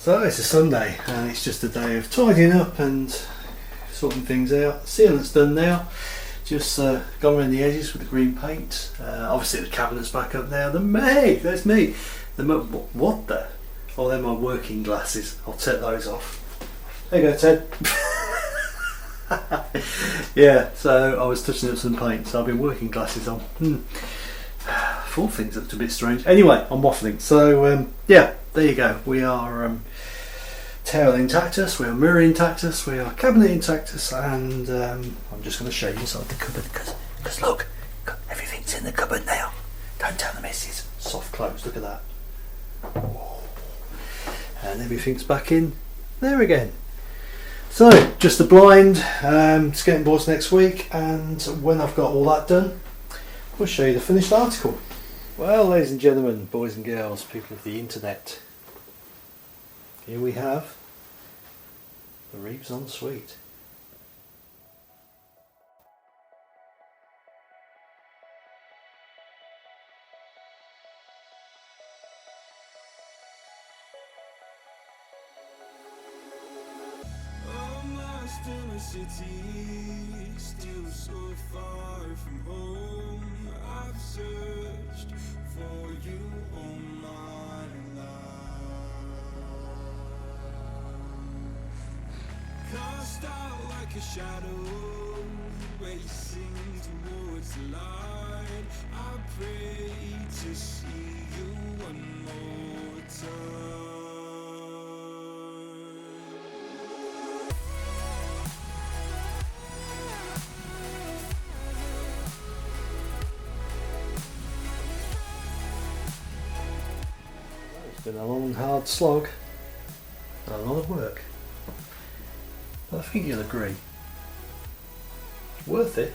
So it's a Sunday and it's just a day of tidying up and sorting things out. Sealant's done now. Just gone around the edges with the green paint. Obviously the cabinet's back up now. That's me. What the? Oh, they're my working glasses. I'll take those off. There you go, Ted. Yeah, so I was touching up some paint, so I've been working glasses on. Four things looked a bit strange. Anyway, I'm waffling. So yeah, there you go. We are towel intactus, we are mirror intactus, we are cabinet intactus, and I'm just going to show you inside the cupboard because look, everything's in the cupboard now. Don't tell the missus. Soft close. Look at that. And everything's back in there again. So just the blind, skirting boards next week, and when I've got all that done, we'll show you the finished article. Well, ladies and gentlemen, boys and girls, people of the internet, here we have the Reeves Ensuite. In a city, still so far from home. I've searched for you all my life. Cast out like a shadow, racing towards the light. I pray to see you one more time. It's been a long, hard slog, and a lot of work, but I think you'll agree, it's worth it.